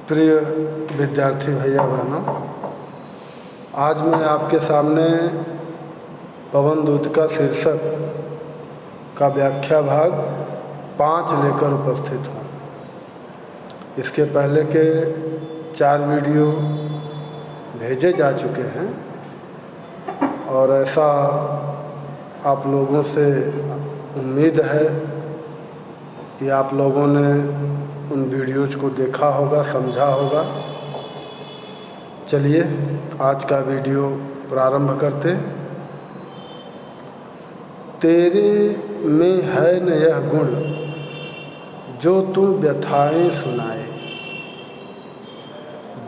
प्रिय विद्यार्थी भैया बहनों, आज मैं आपके सामने पवन दूत का शीर्षक का व्याख्या भाग 5 लेकर उपस्थित हूँ। इसके पहले के 4 वीडियो भेजे जा चुके हैं और ऐसा आप लोगों से उम्मीद है कि आप लोगों ने उन वीडियोज़ को देखा होगा, समझा होगा। चलिए आज का वीडियो प्रारंभ करते। तेरे में है न यह गुण जो तू व्यथाएं सुनाए,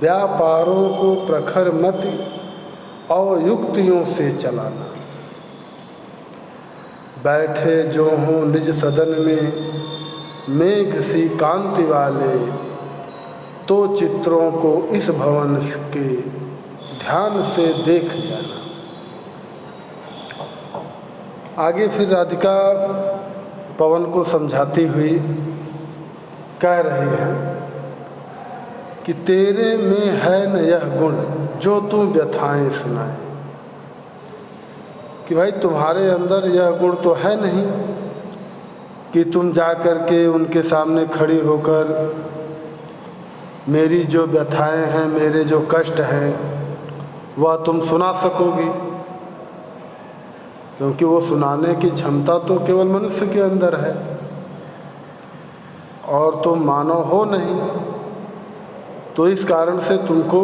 व्यापारों को प्रखर मति और युक्तियों से चलाना। बैठे जो हों निज सदन में मेघ सी कांति वाले, तो चित्रों को इस भवन के ध्यान से देख जाना। आगे फिर राधिका पवन को समझाती हुई कह रही है कि तेरे में है न यह गुण जो तू व्यथाएं सुनाए, कि भाई तुम्हारे अंदर यह गुण तो है नहीं कि तुम जा कर के उनके सामने खड़ी होकर मेरी जो व्यथाएं हैं, मेरे जो कष्ट हैं, वह तुम सुना सकोगी, क्योंकि वो सुनाने की क्षमता तो केवल मनुष्य के अंदर है और तुम मानव हो नहीं। तो इस कारण से तुमको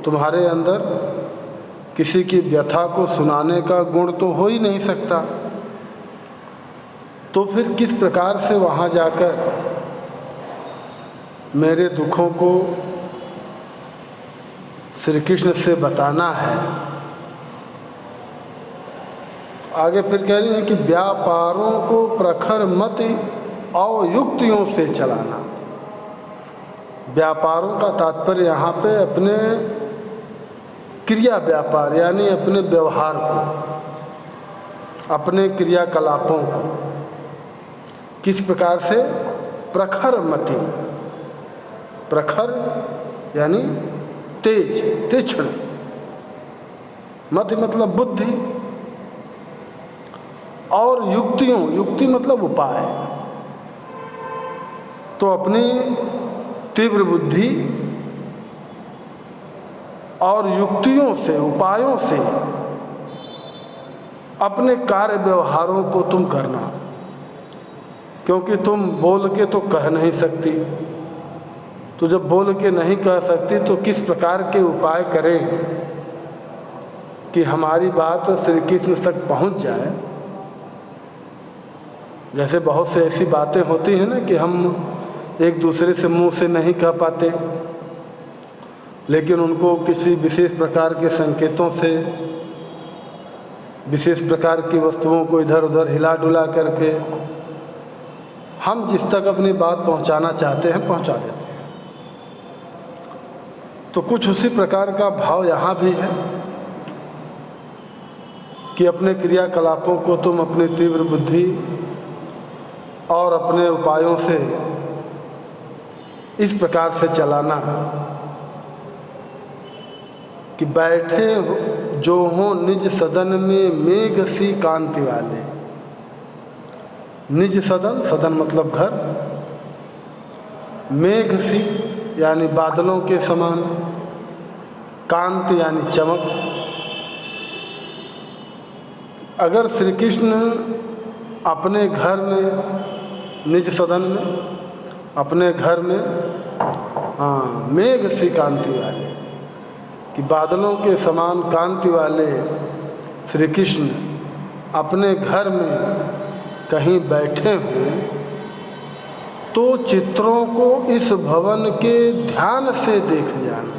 तुम्हारे अंदर किसी की व्यथा को सुनाने का गुण तो हो ही नहीं सकता। तो फिर किस प्रकार से वहाँ जाकर मेरे दुखों को श्री कृष्ण से बताना है। आगे फिर कह रही है कि व्यापारों को प्रखर मति और युक्तियों से चलाना। व्यापारों का तात्पर्य यहाँ पे अपने क्रिया व्यापार यानी अपने व्यवहार को, अपने क्रियाकलापों को किस प्रकार से प्रखर मति, प्रखर यानी तेज, तीक्ष्ण, मति मतलब बुद्धि, और युक्तियों, युक्ति मतलब उपाय। तो अपनी तीव्र बुद्धि और युक्तियों से, उपायों से अपने कार्य व्यवहारों को तुम करना, क्योंकि तुम बोल के तो कह नहीं सकती। तो जब बोल के नहीं कह सकती तो किस प्रकार के उपाय करें कि हमारी बात श्री कृष्ण तक पहुंच जाए। जैसे बहुत से ऐसी बातें होती हैं ना कि हम एक दूसरे से मुंह से नहीं कह पाते, लेकिन उनको किसी विशेष प्रकार के संकेतों से, विशेष प्रकार की वस्तुओं को इधर उधर हिला डुला करके हम जिस तक अपनी बात पहुंचाना चाहते हैं पहुंचा देते हैं। तो कुछ उसी प्रकार का भाव यहाँ भी है कि अपने क्रियाकलापों को तुम अपनी तीव्र बुद्धि और अपने उपायों से इस प्रकार से चलाना कि बैठे जो हों निज सदन में मेघ सी कांति वाले। निज सदन, सदन मतलब घर, मेघ सी यानी बादलों के समान, कांति यानी चमक। अगर श्री कृष्ण अपने घर में, निज सदन में, अपने घर में मेघ सी कांति वाले, कि बादलों के समान कांति वाले श्री कृष्ण अपने घर में कहीं बैठे हों, तो चित्रों को इस भवन के ध्यान से देख जाना।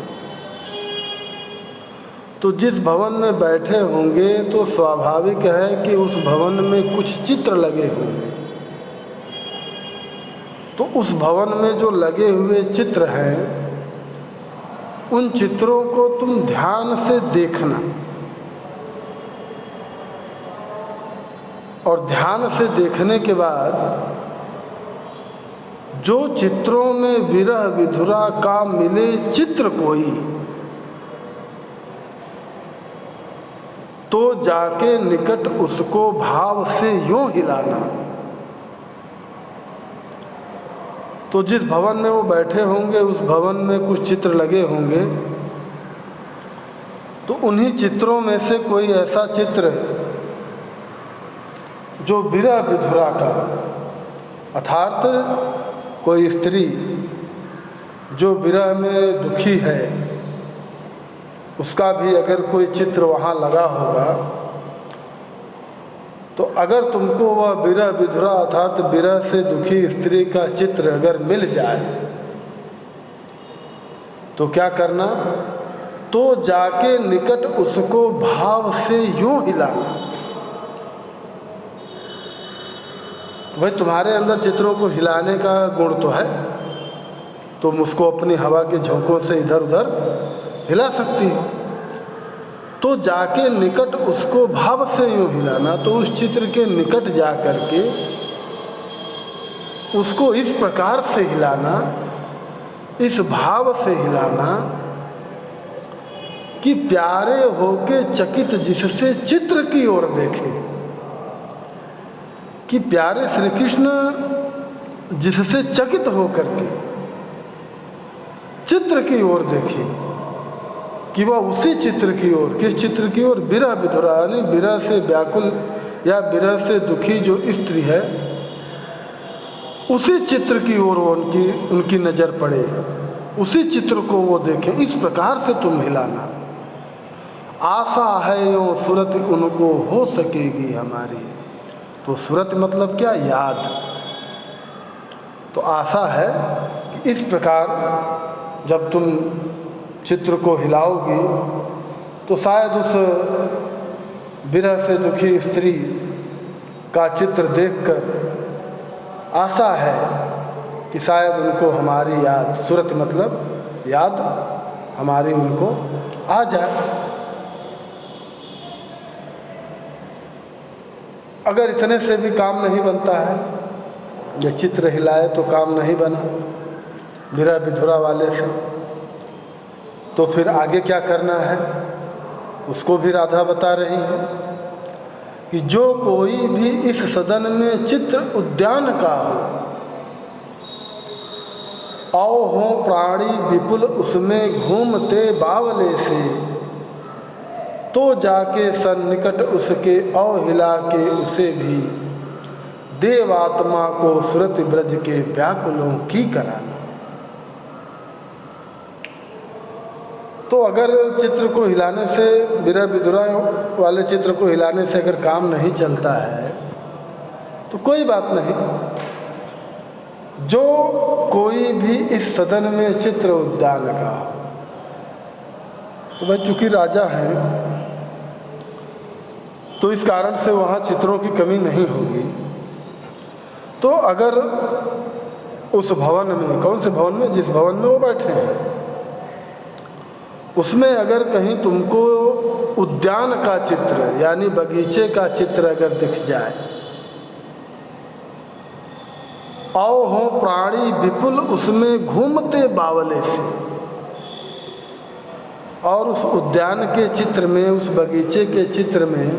तो जिस भवन में बैठे होंगे तो स्वाभाविक है कि उस भवन में कुछ चित्र लगे होंगे। तो उस भवन में जो लगे हुए चित्र हैं, उन चित्रों को तुम ध्यान से देखना, और ध्यान से देखने के बाद जो चित्रों में विरह विधुरा का मिले चित्र कोई, तो जाके निकट उसको भाव से यूं हिलाना। तो जिस भवन में वो बैठे होंगे उस भवन में कुछ चित्र लगे होंगे, तो उन्हीं चित्रों में से कोई ऐसा चित्र जो विरह विधुरा का, अर्थात कोई स्त्री जो विरह में दुखी है, उसका भी अगर कोई चित्र वहाँ लगा होगा, तो अगर तुमको वह विरह विधुरा अर्थात विरह से दुखी स्त्री का चित्र अगर मिल जाए, तो क्या करना, तो जाके निकट उसको भाव से यूं हिलाना। तो भाई तुम्हारे अंदर चित्रों को हिलाने का गुण तो है, तुम उसको अपनी हवा के झोंकों से इधर उधर हिला सकती हो। तो जाके निकट उसको भाव से यूं हिलाना, तो उस चित्र के निकट जा करके उसको इस प्रकार से हिलाना, इस भाव से हिलाना कि प्यारे होके चकित जिससे चित्र की ओर देखे, कि प्यारे श्री कृष्ण जिससे चकित होकर के चित्र की ओर देखे, कि वह उसी चित्र की ओर, किस चित्र की ओर, विरह विधुरा यानी विरह से व्याकुल या विरह से दुखी जो स्त्री है, उसी चित्र की ओर उनकी नज़र पड़े, उसी चित्र को वो देखें। इस प्रकार से तुम हिलाना। आशा है यो सूरत उनको हो सकेगी हमारी। तो सूरत मतलब क्या, याद। तो आशा है कि इस प्रकार जब तुम चित्र को हिलाओगी तो शायद उस विरह से दुखी स्त्री का चित्र देखकर आशा है कि शायद उनको हमारी याद, सूरत मतलब याद, हमारी उनको आ जाए। अगर इतने से भी काम नहीं बनता है, ये चित्र हिलाए तो काम नहीं बना विरह विधुरा वाले से, तो फिर आगे क्या करना है उसको भी राधा बता रही है कि जो कोई भी इस सदन में चित्र उद्यान का हो, औ हो प्राणी विपुल उसमें घूमते बावले से, तो जाके सन्निकट उसके औ हिला के उसे भी देवात्मा को सुरत ब्रज के व्याकुलों की कराना। तो अगर चित्र को हिलाने से, विरह विधुरा वाले चित्र को हिलाने से अगर काम नहीं चलता है तो कोई बात नहीं। जो कोई भी इस सदन में चित्र उद्यान का, तो भाई चूंकि राजा हैं तो इस कारण से वहाँ चित्रों की कमी नहीं होगी। तो अगर उस भवन में, कौन से भवन में, जिस भवन में वो बैठे हैं, उसमें अगर कहीं तुमको उद्यान का चित्र यानी बगीचे का चित्र अगर दिख जाए, औ हो प्राणी विपुल उसमें घूमते बावले से, और उस उद्यान के चित्र में, उस बगीचे के चित्र में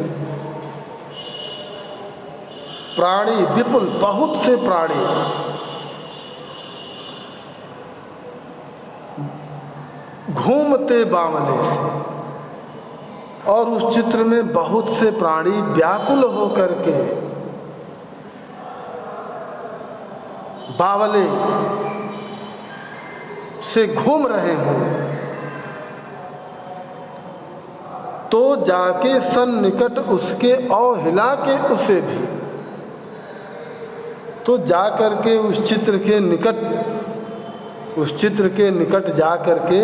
प्राणी विपुल, बहुत से प्राणी, घूमते बावले से, और उस चित्र में बहुत से प्राणी व्याकुल होकर के बावले से घूम रहे हों, तो जाके सन्निकट उसके और हिला के उसे भी, तो जा करके उस चित्र के निकट, उस चित्र के निकट जा करके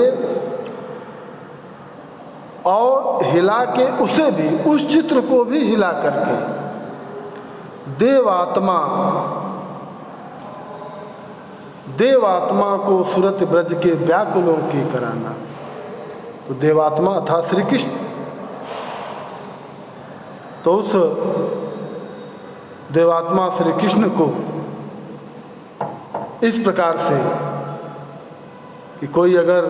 और हिला के उसे भी, उस चित्र को भी हिला करके देवात्मा, देवात्मा को सुरत ब्रज के व्याकुलों की कराना। तो देवात्मा था श्री कृष्ण, तो उस देवात्मा श्री कृष्ण को इस प्रकार से कि कोई अगर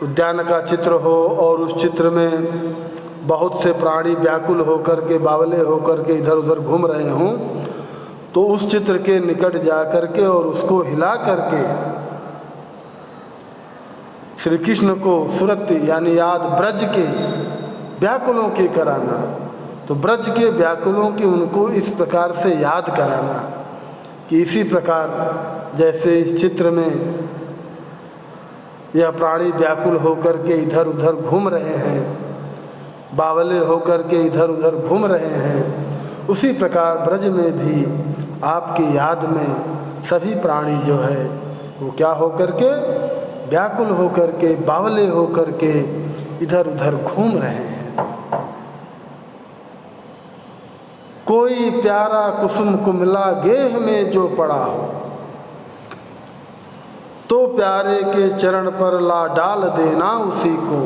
उद्यान का चित्र हो और उस चित्र में बहुत से प्राणी व्याकुल होकर के, बावले होकर के इधर उधर घूम रहे हों, तो उस चित्र के निकट जा कर के और उसको हिला करके श्री कृष्ण को सुरत यानी याद ब्रज के व्याकुलों की कराना। तो ब्रज के व्याकुलों की उनको इस प्रकार से याद कराना कि इसी प्रकार जैसे इस चित्र में यह प्राणी व्याकुल होकर के इधर उधर घूम रहे हैं, बावले होकर के इधर उधर घूम रहे हैं, उसी प्रकार ब्रज में भी आपकी याद में सभी प्राणी जो है वो क्या होकर के व्याकुल होकर के, बावले होकर के इधर उधर घूम रहे हैं। कोई प्यारा कुसुम कुमला गेह में जो पड़ा हो, तो प्यारे के चरण पर ला डाल देना उसी को,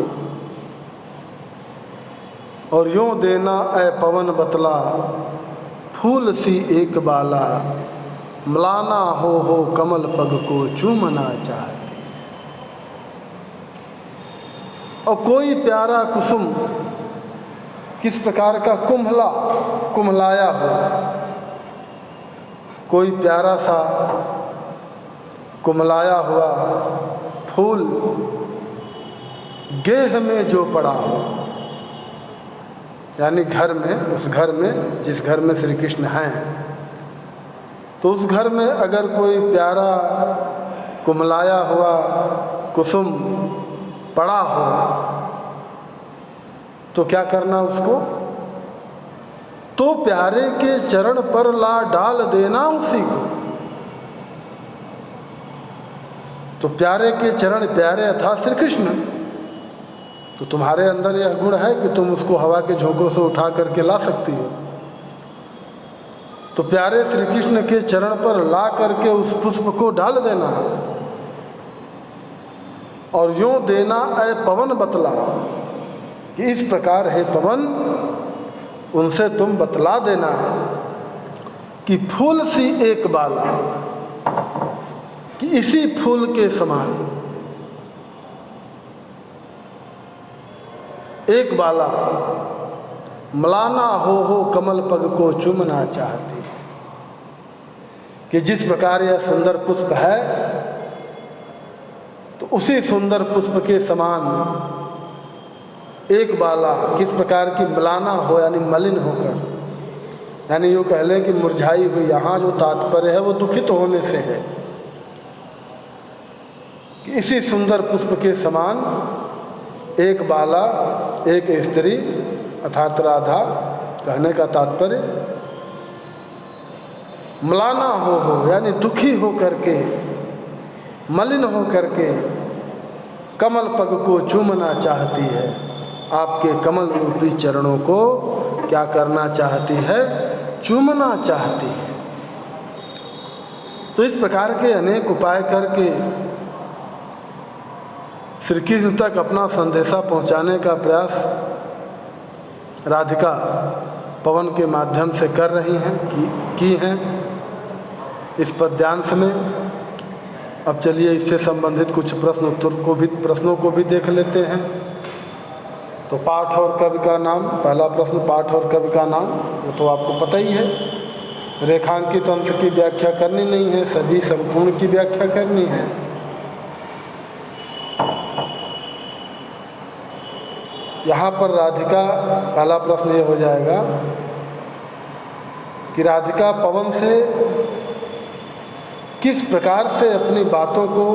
और यूं देना ऐ पवन बतला फूल सी एक बाला, मलाना हो कमल पग को चूमना चाहती। और कोई प्यारा कुसुम, किस प्रकार का कुम्हलाया हुआ, कोई प्यारा सा कुम्हलाया हुआ फूल गेह में जो पड़ा हो, यानी घर में, उस घर में जिस घर में श्री कृष्ण हैं, तो उस घर में अगर कोई प्यारा कुम्हलाया हुआ कुसुम पड़ा हो तो क्या करना उसको, तो प्यारे के चरण पर ला डाल देना उसी को। तो प्यारे के चरण, प्यारे अर्थात श्री कृष्ण, तो तुम्हारे अंदर यह गुण है कि तुम उसको हवा के झोंकों से उठा करके ला सकती हो। तो प्यारे श्री कृष्ण के चरण पर ला करके उस पुष्प को डाल देना, और यूं देना ऐ पवन बतला, कि इस प्रकार है पवन, उनसे तुम बतला देना कि फूल सी एक बाला, कि इसी फूल के समान एक बाला, मलाना हो कमल पग को चूमना चाहती। कि जिस प्रकार यह सुंदर पुष्प है, तो उसी सुंदर पुष्प के समान एक बाला, किस प्रकार की मलाना हो यानी मलिन होकर, यानी यूँ कह लें कि मुरझाई हुई, यहाँ जो तात्पर्य है वो दुखित होने से है, कि इसी सुंदर पुष्प के समान एक बाला, एक स्त्री अर्थात राधा, कहने का तात्पर्य मलाना हो यानी दुखी हो करके, मलिन हो करके कमल पग को चूमना चाहती है, आपके कमल रूपी चरणों को क्या करना चाहती है, चूमना चाहती है। तो इस प्रकार के अनेक उपाय करके श्री कृष्ण तक अपना संदेशा पहुंचाने का प्रयास राधिका पवन के माध्यम से कर रही हैं, की हैं इस पद्यांश में। अब चलिए इससे संबंधित कुछ प्रश्नों को भी देख लेते हैं। तो पाठ और कवि का नाम, पहला प्रश्न, पाठ और कवि का नाम, वो तो आपको पता ही है। रेखांकित अंश की व्याख्या करनी नहीं है, सभी संपूर्ण की व्याख्या करनी है। यहाँ पर राधिका, पहला प्रश्न ये हो जाएगा कि राधिका पवन से किस प्रकार से अपनी बातों को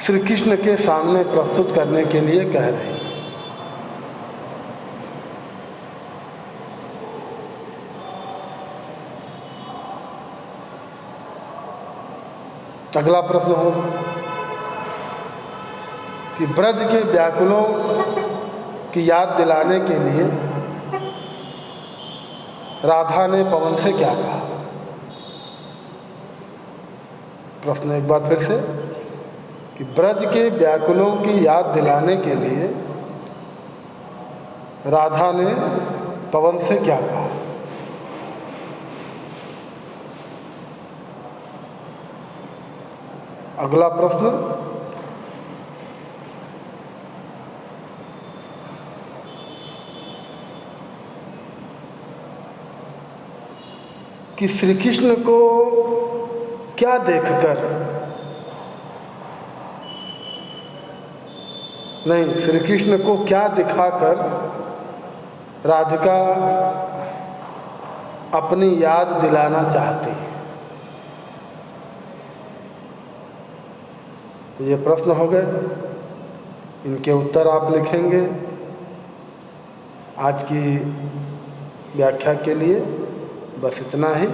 श्री कृष्ण के सामने प्रस्तुत करने के लिए कह रही है। अगला प्रश्न हो कि ब्रज के व्याकुलों की याद दिलाने के लिए राधा ने पवन से क्या कहा। प्रश्न एक बार फिर से कि ब्रज के व्याकुलों की याद दिलाने के लिए राधा ने पवन से क्या कहा। अगला प्रश्न, कि श्री कृष्ण को क्या देखकर, नहीं, श्री कृष्ण को क्या दिखाकर राधिका अपनी याद दिलाना चाहती है? ये प्रश्न हो गए, इनके उत्तर आप लिखेंगे। आज की व्याख्या के लिए बस इतना ही।